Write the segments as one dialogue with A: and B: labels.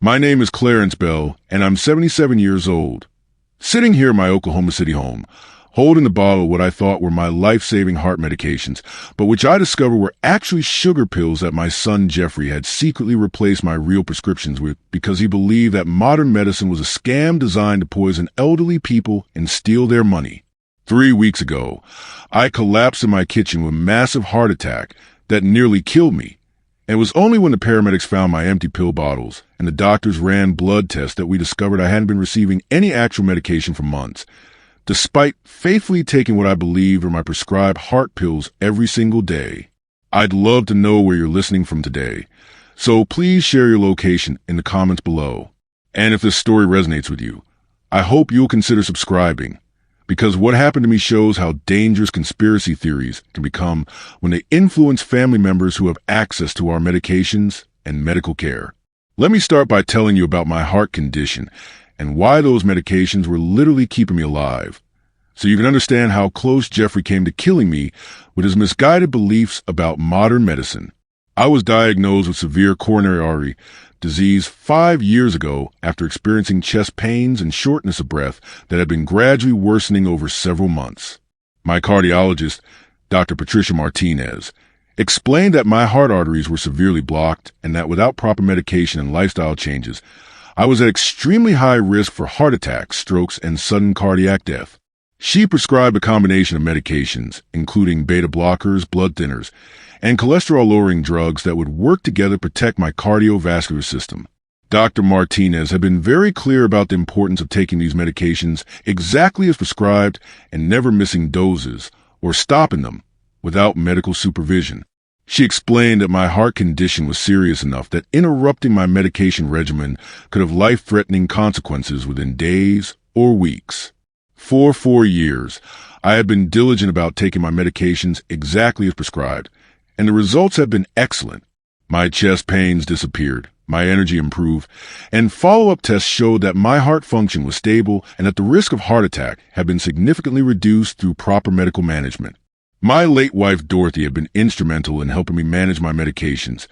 A: My name is Clarence Bell, and I'm 77 years old. Sitting here in my Oklahoma City home, holding the bottle of what I thought were my life-saving heart medications, but which I discovered were actually sugar pills that my son Jeffrey had secretly replaced my real prescriptions with because he believed that modern medicine was a scam designed to poison elderly people and steal their money. 3 weeks ago, I collapsed in my kitchen with a massive heart attack that nearly killed me. And it was only when the paramedics found my empty pill bottles and the doctors ran blood tests that we discovered I hadn't been receiving any actual medication for months, despite faithfully taking what I believed were my prescribed heart pills every single day. I'd love to know where you're listening from today, so please share your location in the comments below. And if this story resonates with you, I hope you'll consider subscribing, because what happened to me shows how dangerous conspiracy theories can become when they influence family members who have access to our medications and medical care. Let me start by telling you about my heart condition and why those medications were literally keeping me alive, so you can understand how close Jeffrey came to killing me with his misguided beliefs about modern medicine. I was diagnosed with severe coronary artery disease 5 years ago after experiencing chest pains and shortness of breath that had been gradually worsening over several months. My cardiologist, Dr. Patricia Martinez, explained that my heart arteries were severely blocked and that without proper medication and lifestyle changes, I was at extremely high risk for heart attacks, strokes, and sudden cardiac death. She prescribed a combination of medications, including beta blockers, blood thinners, and cholesterol-lowering drugs that would work together to protect my cardiovascular system. Dr. Martinez had been very clear about the importance of taking these medications exactly as prescribed and never missing doses or stopping them without medical supervision. She explained that my heart condition was serious enough that interrupting my medication regimen could have life-threatening consequences within days or weeks. For 4 years, I had been diligent about taking my medications exactly as prescribed, and the results have been excellent. My chest pains disappeared, my energy improved, and follow-up tests showed that my heart function was stable and that the risk of heart attack had been significantly reduced through proper medical management. My late wife Dorothy had been instrumental in helping me manage my medications,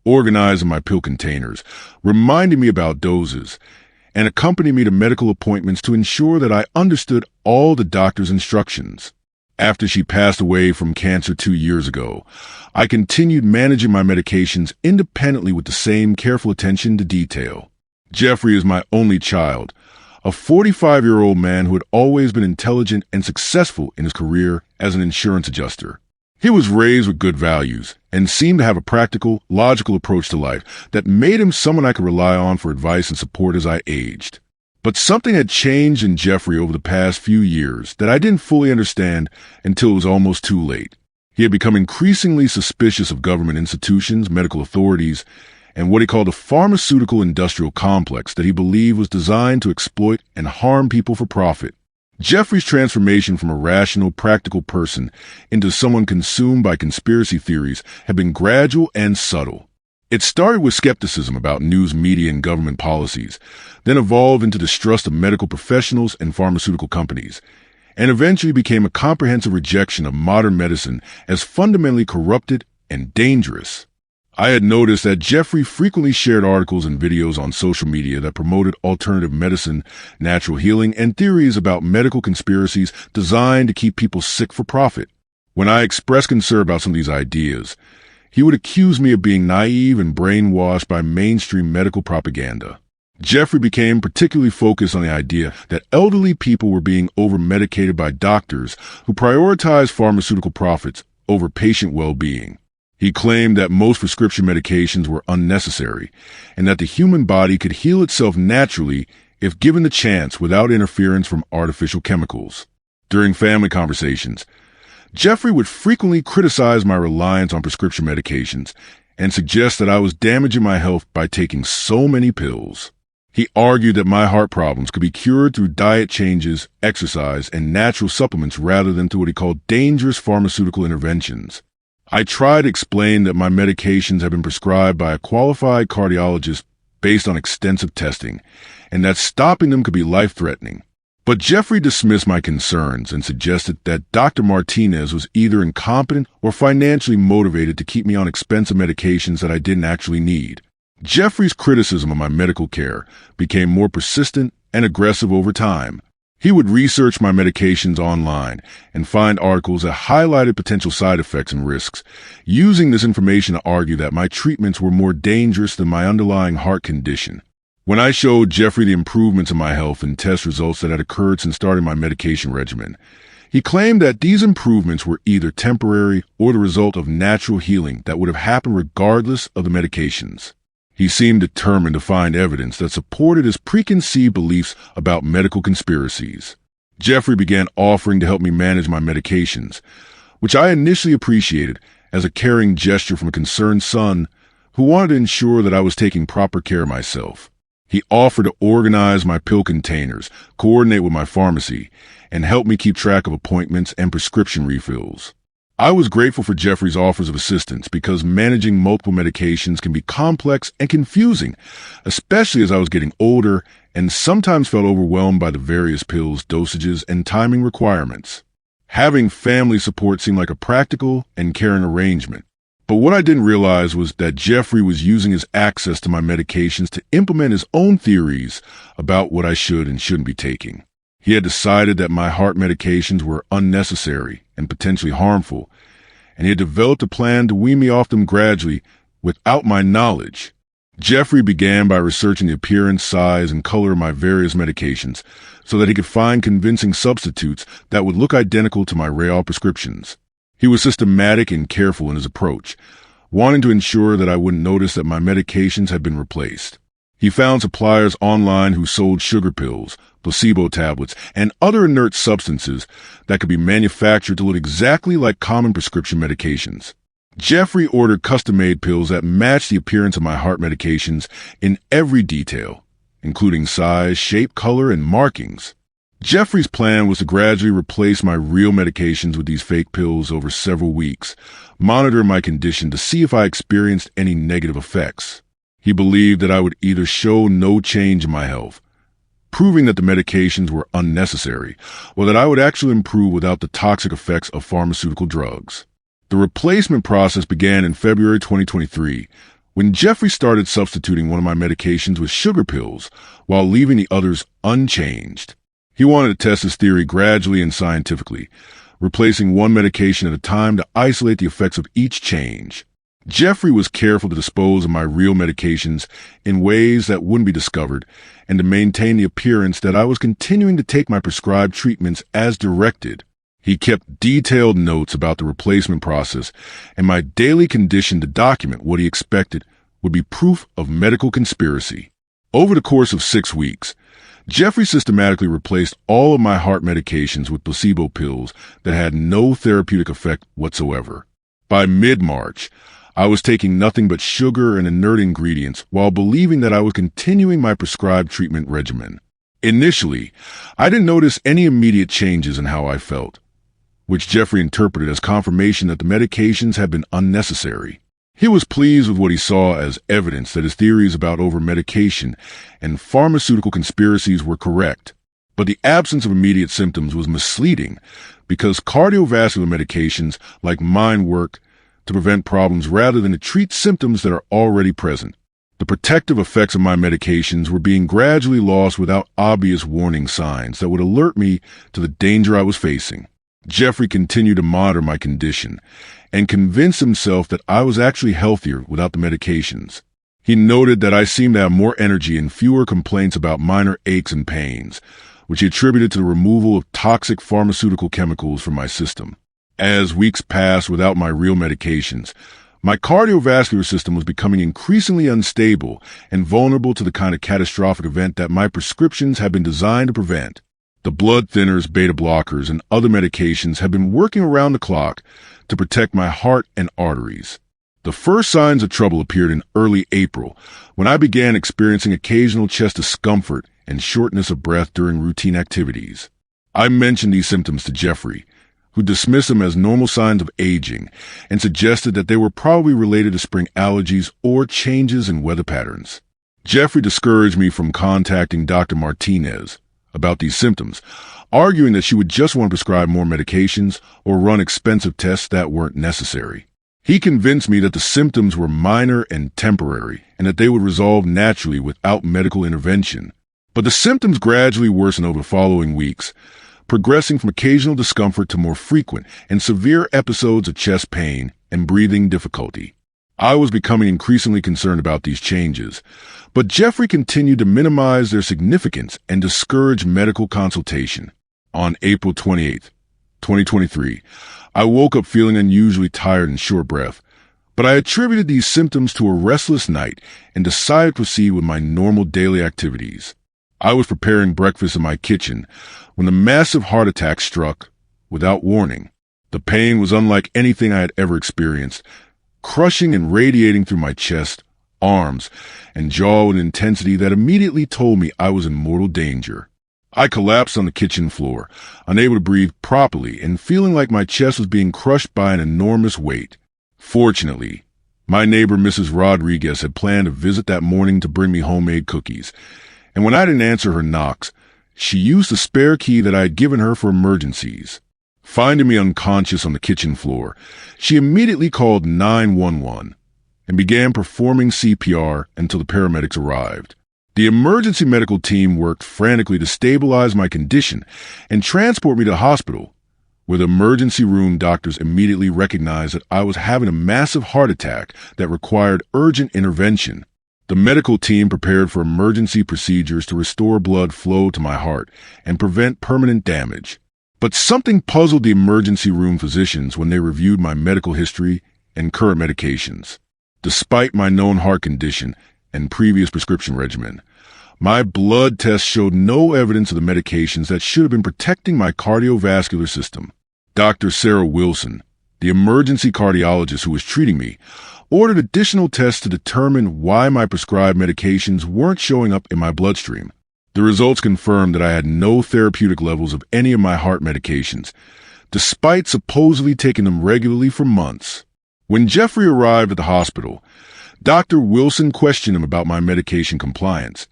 A: organizing my pill containers, reminding me about doses, and accompanying me to medical appointments to ensure that I understood all the doctor's instructions. After she passed away from cancer 2 years ago, I continued managing my medications independently with the same careful attention to detail. Jeffrey is my only child, a 45-year-old man who had always been intelligent and successful in his career as an insurance adjuster. He was raised with good values and seemed to have a practical, logical approach to life that made him someone I could rely on for advice and support as I aged. But something had changed in Jeffrey over the past few years that I didn't fully understand until it was almost too late. He had become increasingly suspicious of government institutions, medical authorities, and what he called a pharmaceutical industrial complex that he believed was designed to exploit and harm people for profit. Jeffrey's transformation from a rational, practical person into someone consumed by conspiracy theories had been gradual and subtle. It started with skepticism about news media and government policies, then evolved into distrust of medical professionals and pharmaceutical companies, and eventually became a comprehensive rejection of modern medicine as fundamentally corrupted and dangerous. I had noticed that Jeffrey frequently shared articles and videos on social media that promoted alternative medicine, natural healing, and theories about medical conspiracies designed to keep people sick for profit. When I expressed concern about some of these ideas, he would accuse me of being naive and brainwashed by mainstream medical propaganda. Jeffrey became particularly focused on the idea that elderly people were being over-medicated by doctors who prioritized pharmaceutical profits over patient well-being. He claimed that most prescription medications were unnecessary and that the human body could heal itself naturally if given the chance without interference from artificial chemicals. During family conversations, Jeffrey would frequently criticize my reliance on prescription medications and suggest that I was damaging my health by taking so many pills. He argued that my heart problems could be cured through diet changes, exercise, and natural supplements rather than through what he called dangerous pharmaceutical interventions. I tried to explain that my medications had been prescribed by a qualified cardiologist based on extensive testing, and that stopping them could be life-threatening. But Jeffrey dismissed my concerns and suggested that Dr. Martinez was either incompetent or financially motivated to keep me on expensive medications that I didn't actually need. Jeffrey's criticism of my medical care became more persistent and aggressive over time. He would research my medications online and find articles that highlighted potential side effects and risks, using this information to argue that my treatments were more dangerous than my underlying heart condition. When I showed Jeffrey the improvements in my health and test results that had occurred since starting my medication regimen, he claimed that these improvements were either temporary or the result of natural healing that would have happened regardless of the medications. He seemed determined to find evidence that supported his preconceived beliefs about medical conspiracies. Jeffrey began offering to help me manage my medications, which I initially appreciated as a caring gesture from a concerned son who wanted to ensure that I was taking proper care of myself. He offered to organize my pill containers, coordinate with my pharmacy, and help me keep track of appointments and prescription refills. I was grateful for Jeffrey's offers of assistance because managing multiple medications can be complex and confusing, especially as I was getting older and sometimes felt overwhelmed by the various pills, dosages, and timing requirements. Having family support seemed like a practical and caring arrangement. But what I didn't realize was that Jeffrey was using his access to my medications to implement his own theories about what I should and shouldn't be taking. He had decided that my heart medications were unnecessary and potentially harmful, and he had developed a plan to wean me off them gradually without my knowledge. Jeffrey began by researching the appearance, size, and color of my various medications so that he could find convincing substitutes that would look identical to my Real prescriptions. He was systematic and careful in his approach, wanting to ensure that I wouldn't notice that my medications had been replaced. He found suppliers online who sold sugar pills, placebo tablets, and other inert substances that could be manufactured to look exactly like common prescription medications. Jeffrey ordered custom-made pills that matched the appearance of my heart medications in every detail, including size, shape, color, and markings. Jeffrey's plan was to gradually replace my real medications with these fake pills over several weeks, monitor my condition to see if I experienced any negative effects. He believed that I would either show no change in my health, proving that the medications were unnecessary, or that I would actually improve without the toxic effects of pharmaceutical drugs. The replacement process began in February 2023, when Jeffrey started substituting one of my medications with sugar pills while leaving the others unchanged. He wanted to test his theory gradually and scientifically, replacing one medication at a time to isolate the effects of each change. Jeffrey was careful to dispose of my real medications in ways that wouldn't be discovered and to maintain the appearance that I was continuing to take my prescribed treatments as directed. He kept detailed notes about the replacement process and my daily condition to document what he expected would be proof of medical conspiracy. Over the course of 6 weeks, Jeffrey systematically replaced all of my heart medications with placebo pills that had no therapeutic effect whatsoever. By mid-March, I was taking nothing but sugar and inert ingredients while believing that I was continuing my prescribed treatment regimen. Initially, I didn't notice any immediate changes in how I felt, which Jeffrey interpreted as confirmation that the medications had been unnecessary. He was pleased with what he saw as evidence that his theories about over-medication and pharmaceutical conspiracies were correct. But the absence of immediate symptoms was misleading because cardiovascular medications like mine work to prevent problems rather than to treat symptoms that are already present. The protective effects of my medications were being gradually lost without obvious warning signs that would alert me to the danger I was facing. Jeffrey continued to monitor my condition and convinced himself that I was actually healthier without the medications. He noted that I seemed to have more energy and fewer complaints about minor aches and pains, which he attributed to the removal of toxic pharmaceutical chemicals from my system. As weeks passed without my real medications, my cardiovascular system was becoming increasingly unstable and vulnerable to the kind of catastrophic event that my prescriptions had been designed to prevent. The blood thinners, beta blockers, and other medications have been working around the clock to protect my heart and arteries. The first signs of trouble appeared in early April, when I began experiencing occasional chest discomfort and shortness of breath during routine activities. I mentioned these symptoms to Jeffrey, who dismissed them as normal signs of aging and suggested that they were probably related to spring allergies or changes in weather patterns. Jeffrey discouraged me from contacting Dr. Martinez about these symptoms, arguing that she would just want to prescribe more medications or run expensive tests that weren't necessary. He convinced me that the symptoms were minor and temporary, and that they would resolve naturally without medical intervention. But the symptoms gradually worsened over the following weeks, progressing from occasional discomfort to more frequent and severe episodes of chest pain and breathing difficulty. I was becoming increasingly concerned about these changes, but Jeffrey continued to minimize their significance and discourage medical consultation. On April 28, 2023, I woke up feeling unusually tired and short breath, but I attributed these symptoms to a restless night and decided to proceed with my normal daily activities. I was preparing breakfast in my kitchen when the massive heart attack struck without warning. The pain was unlike anything I had ever experienced, crushing and radiating through my chest, arms, and jaw with an intensity that immediately told me I was in mortal danger. I collapsed on the kitchen floor, unable to breathe properly and feeling like my chest was being crushed by an enormous weight. Fortunately, my neighbor Mrs. Rodriguez had planned a visit that morning to bring me homemade cookies, and when I didn't answer her knocks, she used the spare key that I had given her for emergencies. Finding me unconscious on the kitchen floor, she immediately called 911 and began performing CPR until the paramedics arrived. The emergency medical team worked frantically to stabilize my condition and transport me to the hospital, where the emergency room doctors immediately recognized that I was having a massive heart attack that required urgent intervention. The medical team prepared for emergency procedures to restore blood flow to my heart and prevent permanent damage. But something puzzled the emergency room physicians when they reviewed my medical history and current medications. Despite my known heart condition and previous prescription regimen, my blood tests showed no evidence of the medications that should have been protecting my cardiovascular system. Dr. Sarah Wilson, the emergency cardiologist who was treating me, ordered additional tests to determine why my prescribed medications weren't showing up in my bloodstream. The results confirmed that I had no therapeutic levels of any of my heart medications, despite supposedly taking them regularly for months. When Jeffrey arrived at the hospital, Dr. Wilson questioned him about my medication compliance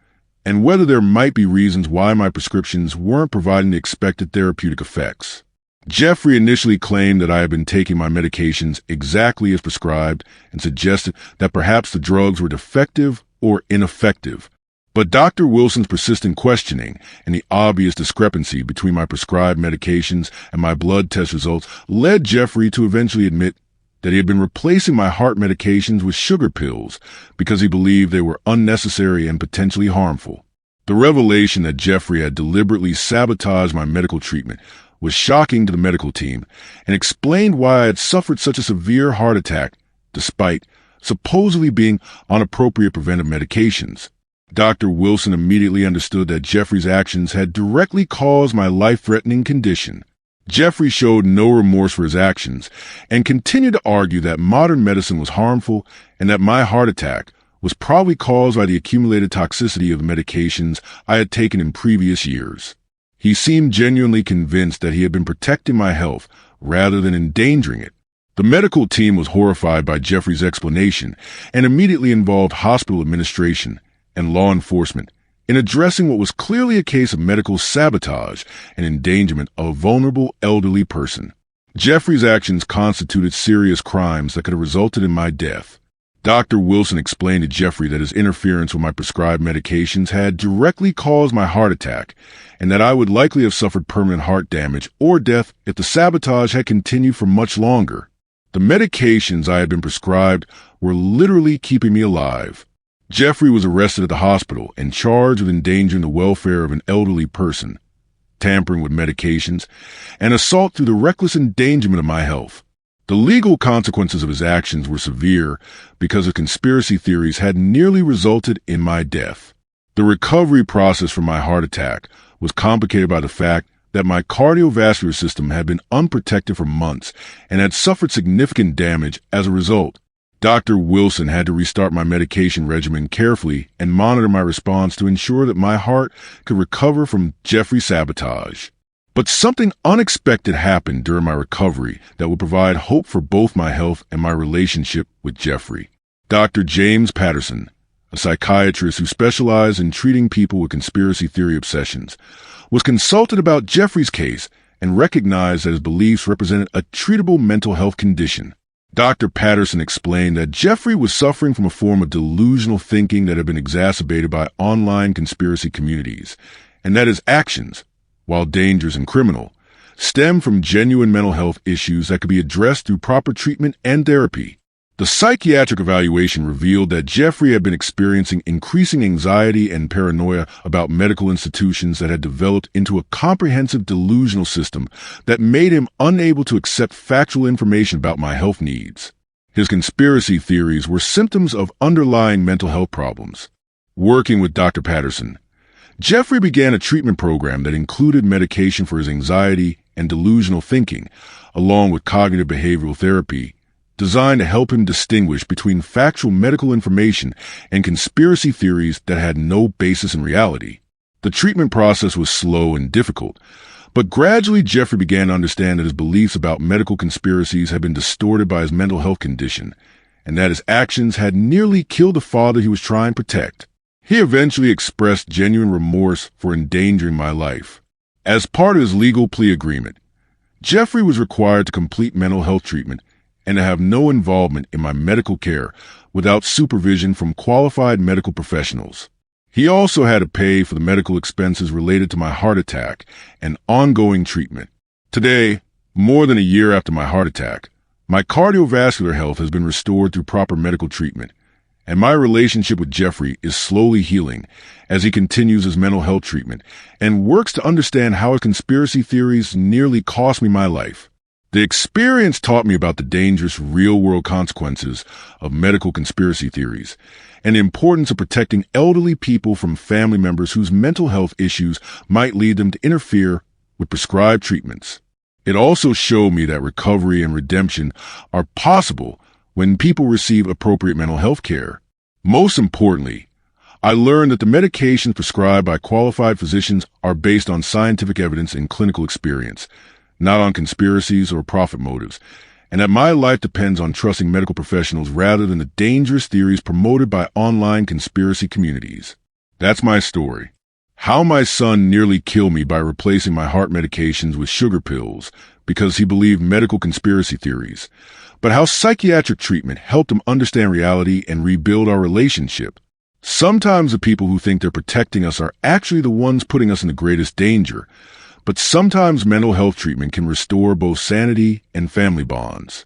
A: and whether there might be reasons why my prescriptions weren't providing the expected therapeutic effects. Jeffrey initially claimed that I had been taking my medications exactly as prescribed and suggested that perhaps the drugs were defective or ineffective. But Dr. Wilson's persistent questioning and the obvious discrepancy between my prescribed medications and my blood test results led Jeffrey to eventually admit that he had been replacing my heart medications with sugar pills because he believed they were unnecessary and potentially harmful. The revelation that Jeffrey had deliberately sabotaged my medical treatment was shocking to the medical team and explained why I had suffered such a severe heart attack despite supposedly being on appropriate preventive medications. Dr. Wilson immediately understood that Jeffrey's actions had directly caused my life-threatening condition. Jeffrey showed no remorse for his actions and continued to argue that modern medicine was harmful and that my heart attack was probably caused by the accumulated toxicity of the medications I had taken in previous years. He seemed genuinely convinced that he had been protecting my health rather than endangering it. The medical team was horrified by Jeffrey's explanation and immediately involved hospital administration and law enforcement in addressing what was clearly a case of medical sabotage and endangerment of a vulnerable elderly person. Jeffrey's actions constituted serious crimes that could have resulted in my death. Dr. Wilson explained to Jeffrey that his interference with my prescribed medications had directly caused my heart attack and that I would likely have suffered permanent heart damage or death if the sabotage had continued for much longer. The medications I had been prescribed were literally keeping me alive. Jeffrey was arrested at the hospital and charged with endangering the welfare of an elderly person, tampering with medications, and assault through the reckless endangerment of my health. The legal consequences of his actions were severe because of conspiracy theories had nearly resulted in my death. The recovery process from my heart attack was complicated by the fact that my cardiovascular system had been unprotected for months and had suffered significant damage as a result. Dr. Wilson had to restart my medication regimen carefully and monitor my response to ensure that my heart could recover from Jeffrey's sabotage. But something unexpected happened during my recovery that would provide hope for both my health and my relationship with Jeffrey. Dr. James Patterson, a psychiatrist who specialized in treating people with conspiracy theory obsessions, was consulted about Jeffrey's case and recognized that his beliefs represented a treatable mental health condition. Dr. Patterson explained that Jeffrey was suffering from a form of delusional thinking that had been exacerbated by online conspiracy communities, and that his actions, while dangerous and criminal, stem from genuine mental health issues that could be addressed through proper treatment and therapy. The psychiatric evaluation revealed that Jeffrey had been experiencing increasing anxiety and paranoia about medical institutions that had developed into a comprehensive delusional system that made him unable to accept factual information about my health needs. His conspiracy theories were symptoms of underlying mental health problems. Working with Dr. Patterson, Jeffrey began a treatment program that included medication for his anxiety and delusional thinking, along with cognitive behavioral therapy, designed to help him distinguish between factual medical information and conspiracy theories that had no basis in reality. The treatment process was slow and difficult, but gradually Jeffrey began to understand that his beliefs about medical conspiracies had been distorted by his mental health condition, and that his actions had nearly killed the father he was trying to protect. He eventually expressed genuine remorse for endangering my life. As part of his legal plea agreement, Jeffrey was required to complete mental health treatment and to have no involvement in my medical care without supervision from qualified medical professionals. He also had to pay for the medical expenses related to my heart attack and ongoing treatment. Today, more than a year after my heart attack, my cardiovascular health has been restored through proper medical treatment, and my relationship with Jeffrey is slowly healing as he continues his mental health treatment and works to understand how his conspiracy theories nearly cost me my life. The experience taught me about the dangerous real-world consequences of medical conspiracy theories and the importance of protecting elderly people from family members whose mental health issues might lead them to interfere with prescribed treatments. It also showed me that recovery and redemption are possible when people receive appropriate mental health care. Most importantly, I learned that the medications prescribed by qualified physicians are based on scientific evidence and clinical experience, not on conspiracies or profit motives, and that my life depends on trusting medical professionals rather than the dangerous theories promoted by online conspiracy communities. That's my story. How my son nearly killed me by replacing my heart medications with sugar pills because he believed medical conspiracy theories, but how psychiatric treatment helped him understand reality and rebuild our relationship. Sometimes the people who think they're protecting us are actually the ones putting us in the greatest danger, but sometimes mental health treatment can restore both sanity and family bonds.